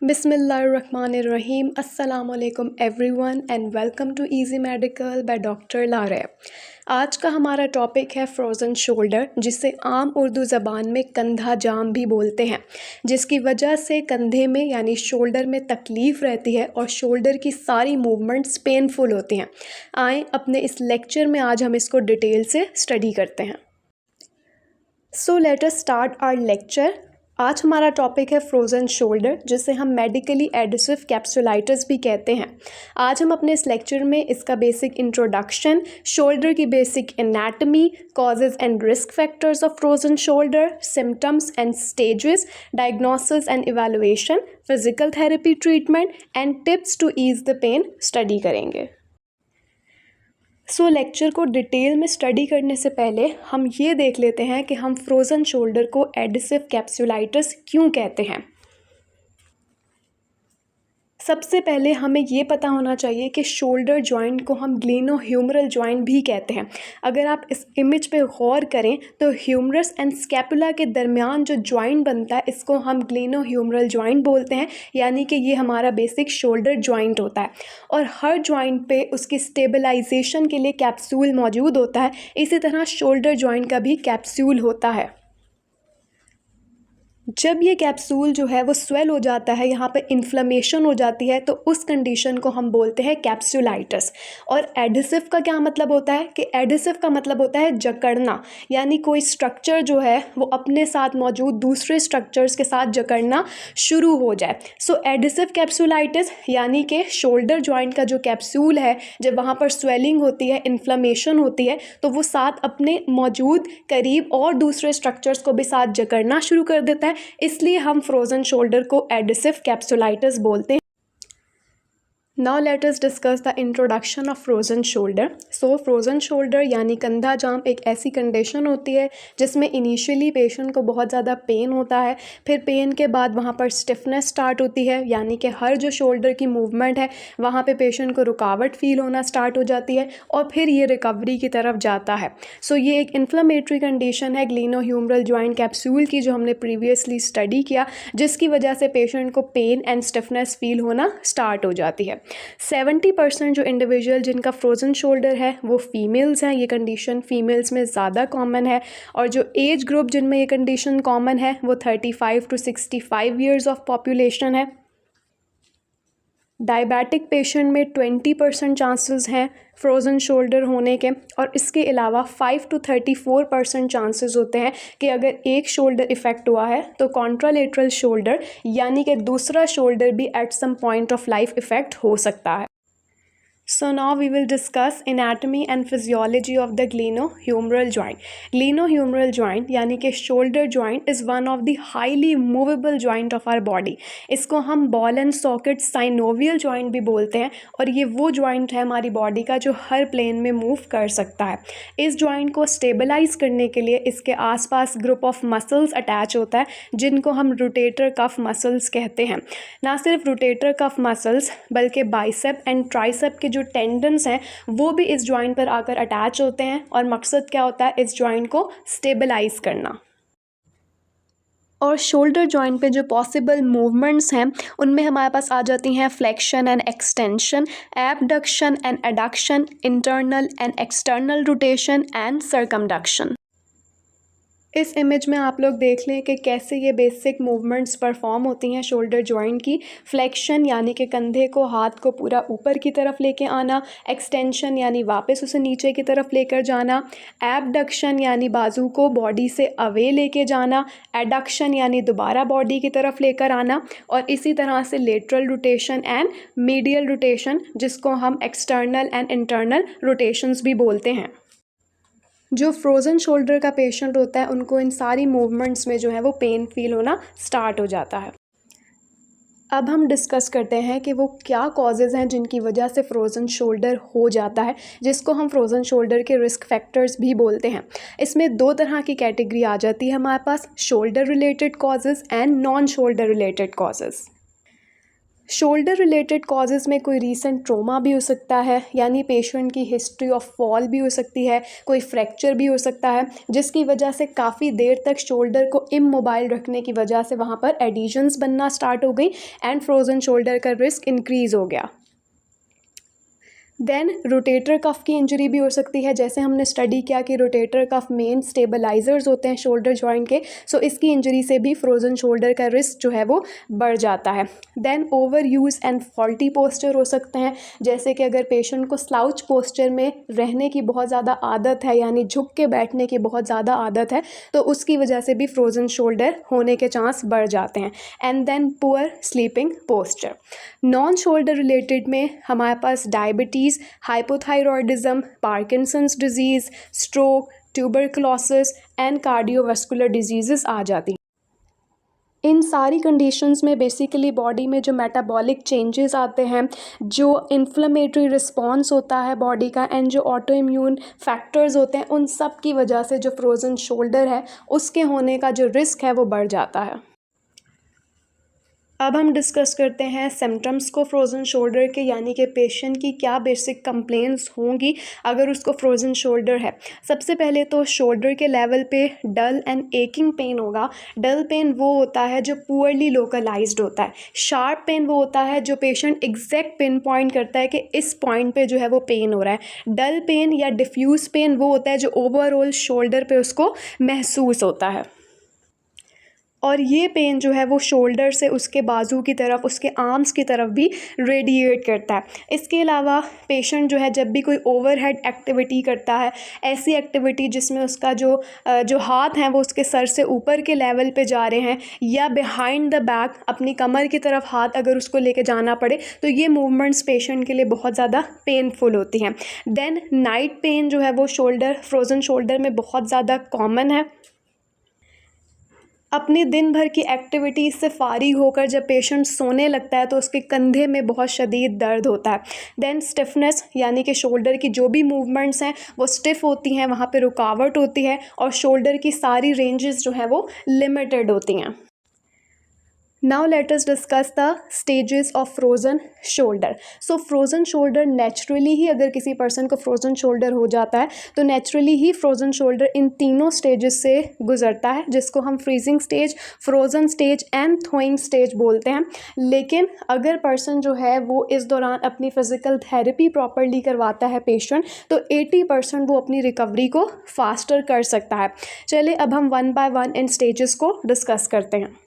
बिस्मिल्लाहिर्रहमानिर्रहीम अस्सलामुअलैकुम everyone and welcome to easy medical by doctor लारे। आज का हमारा टॉपिक है फ्रोज़न शोल्डर, जिसे आम उर्दू ज़बान में कंधा जाम भी बोलते हैं, जिसकी वजह से कंधे में यानी शोल्डर में तकलीफ़ रहती है और शोल्डर की सारी मूवमेंट्स पेनफुल होती हैं। आएँ अपने इस लेक्चर में आज हम इसको डिटेल से स्टडी करते हैं। So let us start our lecture. आज हमारा टॉपिक है फ्रोज़न शोल्डर, जिसे हम मेडिकली एडिसिव कैप्सुलाइटिस भी कहते हैं। आज हम अपने इस लेक्चर में इसका बेसिक इंट्रोडक्शन, शोल्डर की basic anatomy, causes and risk factors of frozen shoulder, symptoms and stages, diagnosis and evaluation, physical therapy treatment and tips to ease the pain study करेंगे। लेक्चर को डिटेल में study करने से पहले हम ये देख लेते हैं कि हम फ्रोज़न शोल्डर को एडिसिव कैप्सुलाइटिस क्यों कहते हैं। सबसे पहले हमें ये पता होना चाहिए कि शोल्डर जॉइंट को हम ग्लेनोह्यूमरल जॉइंट भी कहते हैं। अगर आप इस इमेज पे गौर करें तो ह्यूमरस एंड स्कैपुला के दरमियान जो जॉइंट बनता है, इसको हम ग्लेनोह्यूमरल जॉइंट बोलते हैं, यानी कि ये हमारा बेसिक शोल्डर जॉइंट होता है। और हर जॉइंट पे उसकी स्टेबलाइजेशन के लिए कैप्सूल मौजूद होता है। इसी तरह शोल्डर जॉइंट का भी कैप्सूल होता है। जब ये कैप्सूल जो है वो स्वेल हो जाता है, यहाँ पे इन्फ्लेमेशन हो जाती है, तो उस कंडीशन को हम बोलते हैं कैप्सुलाइटिस। और एडिसिव का क्या मतलब होता है कि एडिसिव का मतलब होता है जकड़ना, यानी कोई स्ट्रक्चर जो है वो अपने साथ मौजूद दूसरे स्ट्रक्चर्स के साथ जकड़ना शुरू हो जाए। सो एडिसिव कैप्सुलाइटिस यानी कि शोल्डर जॉइंट का जो कैप्सूल है, जब वहाँ पर स्वेलिंग होती है, इन्फ्लेमेशन होती है, तो वो साथ अपने मौजूद करीब और दूसरे स्ट्रक्चर्स को भी साथ जकड़ना शुरू कर देता है। इसलिए हम फ्रोज़न शोल्डर को एडिसिव कैप्सुलाइटिस बोलते हैं। Now let us discuss the introduction of frozen shoulder. Frozen shoulder यानी कंधा जाम एक ऐसी कंडीशन होती है जिसमें इनिशियली पेशेंट को बहुत ज़्यादा पेन होता है, फिर पेन के बाद वहाँ पर स्टिफनेस स्टार्ट होती है, यानी कि हर जो शोल्डर की मूवमेंट है वहाँ पे पेशेंट को रुकावट फील होना स्टार्ट हो जाती है और फिर ये रिकवरी की तरफ जाता है। ये एक इन्फ्लेमेटरी कंडीशन है ग्लेनोह्यूमरल जॉइंट कैप्सूल की, जो हमने प्रीवियसली स्टडी किया, जिसकी वजह से पेशेंट को पेन एंड स्टिफनेस फील होना स्टार्ट हो जाती है। 70% जो इंडिविजुअल जिनका फ्रोज़न शोल्डर है वो फीमेल्स हैं। ये कंडीशन फीमेल्स में ज़्यादा कॉमन है। और जो एज ग्रुप जिनमें ये कंडीशन कॉमन है वो 35 to 65 ईयर्स ऑफ पॉपुलेशन है। डायबिटिक पेशेंट में 20% चांसेस हैं फ्रोज़न शोल्डर होने के, और इसके अलावा 5 to 34% चांसेस होते हैं कि अगर एक शोल्डर इफ़ेक्ट हुआ है तो कॉन्ट्रालेटरल शोल्डर यानी कि दूसरा शोल्डर भी at some point of life effect हो सकता है। So now we will discuss anatomy and physiology of the glenohumeral joint. Glenohumeral joint यानी कि shoulder joint is one of the highly movable joint of our body. इसको हम ball and socket synovial joint भी बोलते हैं, और ये वो joint है हमारी body का जो हर plane में move कर सकता है। इस joint को stabilize करने के लिए इसके आसपास group of muscles attach होता है, जिनको हम rotator cuff muscles कहते हैं। ना सिर्फ rotator cuff muscles बल्कि bicep and tricep के जो टेंडन्स हैं वो भी इस जॉइंट पर आकर अटैच होते हैं, और मकसद क्या होता है, इस जॉइंट को स्टेबलाइज करना। और शोल्डर जॉइंट पे जो पॉसिबल मूवमेंट्स हैं उनमें हमारे पास आ जाती हैं flexion and extension, abduction and adduction, internal and external rotation and circumduction. इस इमेज में आप लोग देख लें कि कैसे ये बेसिक मूवमेंट्स परफॉर्म होती हैं शोल्डर जॉइंट की। फ्लेक्शन यानी कि कंधे को, हाथ को पूरा ऊपर की तरफ लेके आना, एक्सटेंशन यानी वापस उसे नीचे की तरफ लेकर जाना, एबडक्शन यानी बाजू को बॉडी से अवे लेके जाना, एडक्शन यानी दोबारा बॉडी की तरफ लेकर आना, और इसी तरह से lateral rotation and medial rotation, जिसको हम एक्सटर्नल एंड इंटरनल रोटेशंस भी बोलते हैं। जो फ्रोज़न शोल्डर का पेशेंट होता है उनको इन सारी मूवमेंट्स में जो है वो पेन फील होना स्टार्ट हो जाता है। अब हम डिस्कस करते हैं कि वो क्या कॉजेज़ हैं जिनकी वजह से फ्रोज़न शोल्डर हो जाता है, जिसको हम फ्रोज़न शोल्डर के रिस्क फैक्टर्स भी बोलते हैं। इसमें दो तरह की कैटेगरी आ जाती है हमारे पास, shoulder related causes and non shoulder related causes. Shoulder related causes में कोई रीसेंट ट्रॉमा भी हो सकता है, यानी पेशेंट की हिस्ट्री ऑफ फॉल भी हो सकती है, कोई फ्रैक्चर भी हो सकता है, जिसकी वजह से काफ़ी देर तक शोल्डर को इमोबाइल रखने की वजह से वहाँ पर एडिशंस बनना स्टार्ट हो गई एंड फ्रोज़न शोल्डर का रिस्क इंक्रीज़ हो गया। देन रोटेटर कफ़ की इंजरी भी हो सकती है, जैसे हमने स्टडी किया कि रोटेटर कफ़ मेन स्टेबलाइजर्स होते हैं शोल्डर जॉइंट के, सो इसकी इंजरी से भी फ्रोज़न शोल्डर का रिस्क जो है वो बढ़ जाता है। Then over use and faulty posture हो सकते हैं, जैसे कि अगर पेशेंट को स्लाउच पोस्चर में रहने की बहुत ज़्यादा आदत है, यानी झुक के बैठने की बहुत ज़्यादा आदत है, तो उसकी वजह से भी फ्रोज़न शोल्डर होने के चांस बढ़ जाते हैं। And then poor sleeping posture. Non shoulder related में हमारे पास diabetes, hypothyroidism, Parkinson's disease, stroke, tuberculosis and cardiovascular diseases आ जाती हैं। इन सारी कंडीशंस में बेसिकली बॉडी में जो मेटाबॉलिक चेंजेस आते हैं, जो इन्फ्लेमेटरी रिस्पॉन्स होता है बॉडी का एंड जो ऑटो इम्यून फैक्टर्स होते हैं, उन सब की वजह से जो फ्रोज़न शोल्डर है उसके होने का जो रिस्क है वो बढ़ जाता है। अब हम डिस्कस करते हैं सिम्टम्स को फ्रोज़न शोल्डर के, यानी कि पेशेंट की क्या बेसिक कंप्लेंट्स होंगी अगर उसको फ्रोज़न शोल्डर है। सबसे पहले तो शोल्डर के लेवल पे डल एंड एकिंग पेन होगा। डल पेन वो होता है जो पुअरली लोकलाइज्ड होता है। शार्प पेन वो होता है जो पेशेंट एग्जैक्ट पिन पॉइंट करता है कि इस पॉइंट पे जो है वो पेन हो रहा है। डल पेन या डिफ्यूज़ पेन वो होता है जो ओवरऑल शोल्डर पे उसको महसूस होता है, और ये पेन जो है वो शोल्डर से उसके बाजू की तरफ, उसके आर्म्स की तरफ भी रेडिएट करता है। इसके अलावा पेशेंट जो है जब भी कोई ओवरहेड एक्टिविटी करता है, ऐसी एक्टिविटी जिसमें उसका जो हाथ हैं वो उसके सर से ऊपर के लेवल पे जा रहे हैं, या बिहाइंड द बैक अपनी कमर की तरफ हाथ अगर उसको लेके जाना पड़े, तो ये मूवमेंट्स पेशेंट के लिए बहुत ज़्यादा पेनफुल होती हैं। देन नाइट पेन जो है वो फ्रोज़न शोल्डर में बहुत ज़्यादा कॉमन है। अपने दिन भर की एक्टिविटीज़ से फारिग होकर जब पेशेंट सोने लगता है तो उसके कंधे में बहुत शदीद दर्द होता है। देन स्टिफनेस, यानी कि शोल्डर की जो भी मूवमेंट्स हैं वो स्टिफ़ होती हैं, वहाँ पे रुकावट होती है और शोल्डर की सारी रेंजेस जो हैं वो लिमिटेड होती हैं। Now let us discuss the stages of frozen shoulder. So frozen shoulder naturally ही, अगर किसी पर्सन को frozen shoulder हो जाता है तो naturally ही frozen shoulder इन तीनों stages से गुजरता है, जिसको हम freezing stage, frozen stage and thawing stage बोलते हैं। लेकिन अगर पर्सन जो है वो इस दौरान अपनी फिज़िकल थेरेपी प्रॉपरली करवाता है पेशेंट, तो 80% वो अपनी रिकवरी को फास्टर कर सकता है। चलिए अब हम one by one in stages को डिस्कस करते हैं।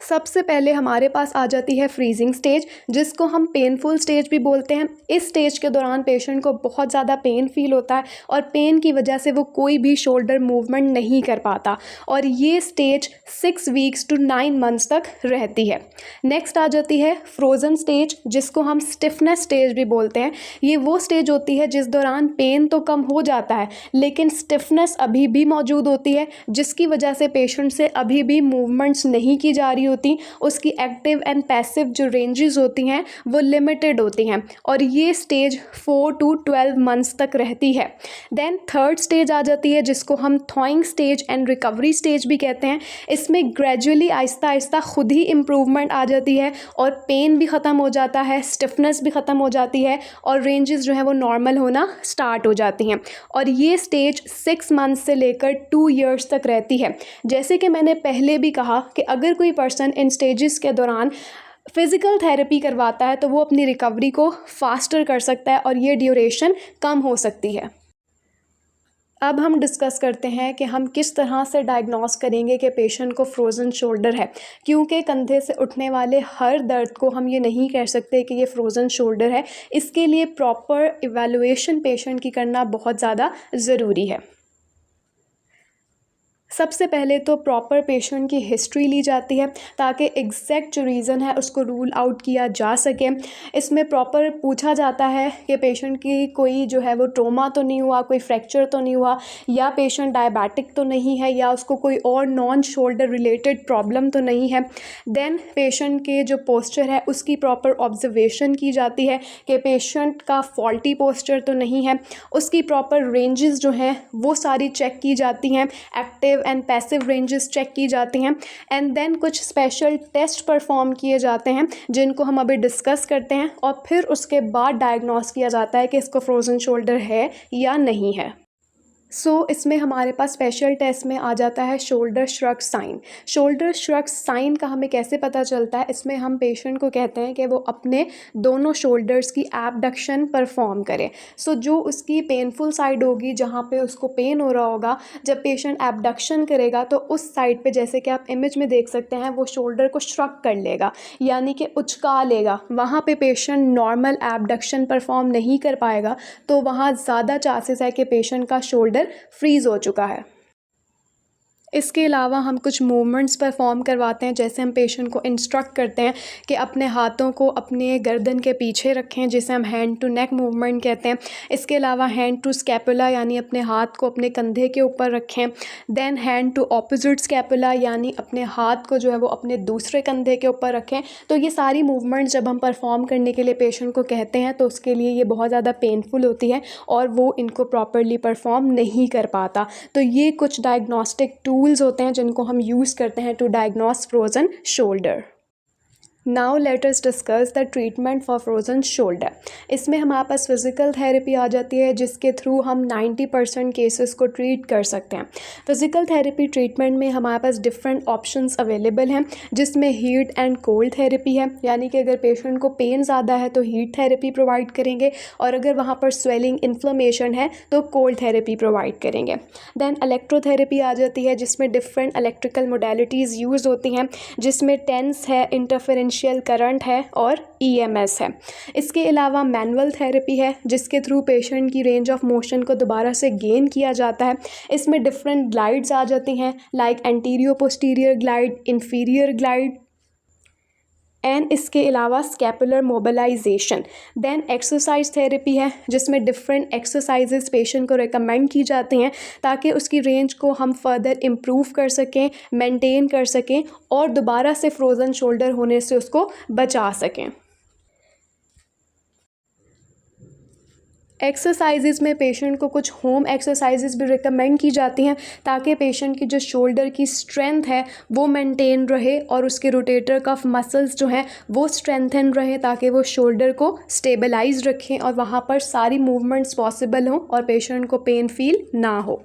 सबसे पहले हमारे पास आ जाती है फ्रीजिंग स्टेज, जिसको हम पेनफुल स्टेज भी बोलते हैं। इस स्टेज के दौरान पेशेंट को बहुत ज़्यादा पेन फील होता है और पेन की वजह से वो कोई भी शोल्डर मूवमेंट नहीं कर पाता, और ये स्टेज 6 वीक्स टू 9 मंथ्स तक रहती है। नेक्स्ट आ जाती है फ्रोज़न स्टेज, जिसको हम स्टिफनेस स्टेज भी बोलते हैं। ये वो स्टेज होती है जिस दौरान पेन तो कम हो जाता है लेकिन स्टिफनेस अभी भी मौजूद होती है, जिसकी वजह से पेशेंट से अभी भी मूवमेंट्स नहीं की जा रही होती। उसकी एक्टिव एंड पैसिव जो रेंजेस होती हैं वो लिमिटेड होती हैं, और ये स्टेज 4 टू 12 मंथ्स तक रहती है। देन थर्ड स्टेज आ जाती है, जिसको हम थॉइंग स्टेज एंड रिकवरी स्टेज भी कहते हैं। इसमें ग्रेजुअली आहिस्ता आहिस्ता खुद ही इम्प्रूवमेंट आ जाती है और पेन भी ख़त्म हो जाता है, स्टिफनेस भी ख़त्म हो जाती है और रेंजेस जो है वो नॉर्मल होना स्टार्ट हो जाती हैं, और ये स्टेज 6 मंथ्स से लेकर 2 ईयर्स तक रहती है। जैसे कि मैंने पहले भी कहा कि अगर कोई पर्सन इन स्टेजेस के दौरान फ़िज़िकल थेरेपी करवाता है तो वो अपनी रिकवरी को फास्टर कर सकता है और ये ड्यूरेशन कम हो सकती है। अब हम डिस्कस करते हैं कि हम किस तरह से डायग्नोस करेंगे कि पेशेंट को फ्रोज़न शोल्डर है, क्योंकि कंधे से उठने वाले हर दर्द को हम ये नहीं कह सकते कि ये फ्रोज़न शोल्डर है। इसके लिए प्रॉपर इवैल्यूएशन पेशेंट की करना बहुत ज़्यादा ज़रूरी है। सबसे पहले तो प्रॉपर पेशेंट की हिस्ट्री ली जाती है ताकि एग्जैक्ट जो रीज़न है उसको रूल आउट किया जा सके। इसमें प्रॉपर पूछा जाता है कि पेशेंट की कोई जो है वो ट्रोमा तो नहीं हुआ, कोई फ्रैक्चर तो नहीं हुआ, या पेशेंट डायबिटिक तो नहीं है, या उसको कोई और नॉन शोल्डर रिलेटेड प्रॉब्लम तो नहीं है। देन पेशेंट के जो पोस्चर है उसकी प्रॉपर ऑब्जर्वेशन की जाती है कि पेशेंट का फॉल्टी पोस्चर तो नहीं है। उसकी प्रॉपर रेंजेस जो हैं वो सारी चेक की जाती हैं, active, active and passive ranges check की जाती हैं एंड देन कुछ स्पेशल टेस्ट परफॉर्म किए जाते हैं जिनको हम अभी डिस्कस करते हैं और फिर उसके बाद डायग्नोस किया जाता है कि इसको फ्रोज़न शोल्डर है या नहीं है। इसमें हमारे पास स्पेशल टेस्ट में आ जाता है shoulder shrug sign. Shoulder shrug sign का हमें कैसे पता चलता है, इसमें हम पेशेंट को कहते हैं कि वो अपने दोनों शोल्डर्स की एबडक्शन परफॉर्म करे। जो उसकी पेनफुल साइड होगी जहाँ पे उसको पेन हो रहा होगा, जब पेशेंट एबडक्शन करेगा तो उस साइड पे जैसे कि आप इमेज में देख सकते हैं वो शोल्डर को श्रग कर लेगा, यानी कि उचका लेगा। वहाँ पे पेशेंट नॉर्मल एबडक्शन परफॉर्म नहीं कर पाएगा, तो वहाँ ज़्यादा चांसेस है कि पेशेंट का शोल्डर फ्रीज हो चुका है। इसके अलावा हम कुछ मूवमेंट्स परफॉर्म करवाते हैं, जैसे हम पेशेंट को इंस्ट्रक्ट करते हैं कि अपने हाथों को अपने गर्दन के पीछे रखें, जिसे हम हैंड टू नेक मूवमेंट कहते हैं। इसके अलावा हैंड टू स्कैपुला यानी अपने हाथ को अपने कंधे के ऊपर रखें। Then hand to opposite scapula यानी अपने हाथ को जो है वो अपने दूसरे कंधे के ऊपर रखें। तो ये सारी मूवमेंट्स जब हम परफॉर्म करने के लिए पेशेंट को कहते हैं तो उसके लिए ये बहुत ज़्यादा पेनफुल होती है और वो इनको प्रॉपरली परफॉर्म नहीं कर पाता। तो ये कुछ डायग्नोस्टिक टूल्स होते हैं जिनको हम यूज़ करते हैं to diagnose frozen shoulder. Now let us discuss the treatment for frozen shoulder. इसमें हमारे पास फिज़िकल थेरेपी आ जाती है जिसके थ्रू हम 90% केसेस को ट्रीट कर सकते हैं। फिज़िकल थेरेपी ट्रीटमेंट में हमारे पास डिफरेंट ऑप्शंस अवेलेबल हैं, जिसमें हीट एंड कोल्ड थेरेपी है, यानी कि अगर पेशेंट को पेन ज़्यादा है तो हीट थेरेपी प्रोवाइड करेंगे और अगर वहाँ पर स्वेलिंग इन्फ्लेमेशन है तो कोल्ड थेरेपी प्रोवाइड करेंगे। देन इलेक्ट्रोथेरेपी आ जाती है जिसमें डिफरेंट इलेक्ट्रिकल मोडेलिटीज़ यूज़ होती हैं, जिसमें टेंस है, इंटरफेरेंशियल करंट है और EMS है। इसके अलावा मैनुअल थेरेपी है जिसके थ्रू पेशेंट की रेंज ऑफ मोशन को दोबारा से गेन किया जाता है। इसमें डिफरेंट ग्लाइड्स आ जाती हैं, like anterior posterior glide, inferior glide and इसके अलावा scapular mobilisation. Then exercise therapy है जिसमें डिफरेंट एक्सरसाइजेस पेशेंट को रिकमेंड की जाती हैं ताकि उसकी रेंज को हम फर्दर इम्प्रूव कर सकें, मेंटेन कर सकें और दोबारा से फ्रोज़न शोल्डर होने से उसको बचा सकें। एक्सरसाइजेज़ में पेशेंट को कुछ होम एक्सरसाइजेज़ भी रिकमेंड की जाती हैं ताकि पेशेंट की जो शोल्डर की स्ट्रेंथ है वो मेंटेन रहे और उसके रोटेटर कफ मसल्स जो हैं वो स्ट्रेंथन रहे, ताकि वो शोल्डर को स्टेबलाइज रखें और वहाँ पर सारी मूवमेंट्स पॉसिबल हों और पेशेंट को पेन फील ना हो।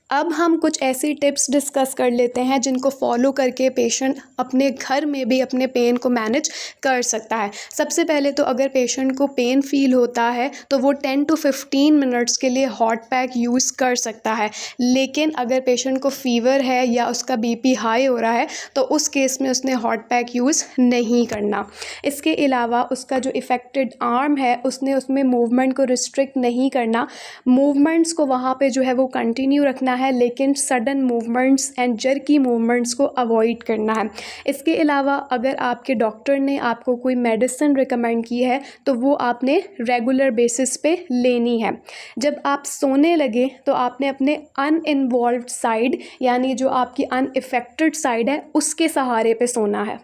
अब हम कुछ ऐसी टिप्स डिस्कस कर लेते हैं जिनको फॉलो करके पेशेंट अपने घर में भी अपने पेन को मैनेज कर सकता है। सबसे पहले तो अगर पेशेंट को पेन फील होता है तो वो 10 to 15 मिनट्स के लिए हॉट पैक यूज़ कर सकता है, लेकिन अगर पेशेंट को फ़ीवर है या उसका BP हाई हो रहा है तो उस केस में उसने हॉट पैक यूज़ नहीं करना। इसके अलावा उसका जो इफ़ेक्टेड आर्म है उसमें मूवमेंट को रिस्ट्रिक्ट नहीं करना, मूवमेंट्स को वहाँ पे जो है वो कंटिन्यू रखना है, लेकिन sudden movements and jerky movements को अवॉइड करना है। इसके अलावा अगर आपके डॉक्टर ने आपको कोई मेडिसिन रिकमेंड की है तो वो आपने रेगुलर बेसिस पे लेनी है। जब आप सोने लगे तो आपने अपने अनइन्वॉल्व्ड साइड यानी जो आपकी अनइफेक्टेड साइड है उसके सहारे पे सोना है।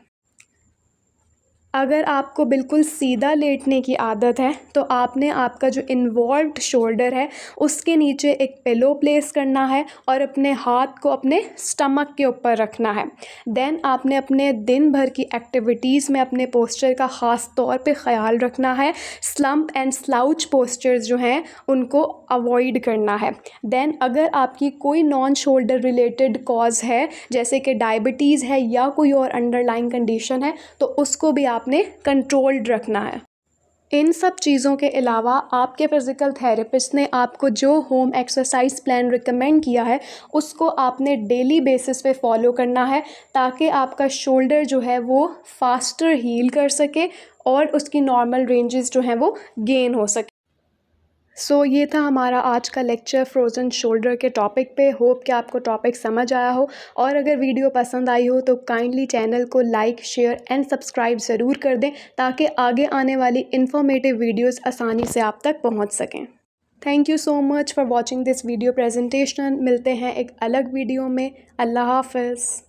अगर आपको बिल्कुल सीधा लेटने की आदत है तो आपने आपका जो इन्वॉल्व्ड शोल्डर है उसके नीचे एक पिलो प्लेस करना है और अपने हाथ को अपने स्टमक के ऊपर रखना है। देन आपने अपने दिन भर की एक्टिविटीज़ में अपने पोस्चर का ख़ास तौर पे ख्याल रखना है। स्लम्प एंड स्लाउच पोस्चर्स जो हैं उनको अवॉइड करना है। देन अगर आपकी कोई नॉन शोल्डर रिलेटेड कॉज है जैसे कि डायबिटीज़ है या कोई और अंडरलाइंग कंडीशन है तो उसको भी आपने कंट्रोल्ड रखना है। इन सब चीज़ों के अलावा आपके फिज़िकल थेरेपिस्ट ने आपको जो होम एक्सरसाइज प्लान रिकमेंड किया है उसको आपने डेली बेसिस पे फॉलो करना है ताकि आपका शोल्डर जो है वो फास्टर हील कर सके और उसकी नॉर्मल रेंजेस जो हैं वो गेन हो सके। ये था हमारा आज का लेक्चर फ्रोज़न शोल्डर के टॉपिक पे। होप कि आपको टॉपिक समझ आया हो और अगर वीडियो पसंद आई हो तो काइंडली चैनल को लाइक, शेयर एंड सब्सक्राइब ज़रूर कर दें ताकि आगे आने वाली इन्फॉर्मेटिव वीडियोस आसानी से आप तक पहुंच सकें। Thank you so much for watching this video presentation. मिलते हैं एक अलग वीडियो में। अल्लाह हाफ़िज़।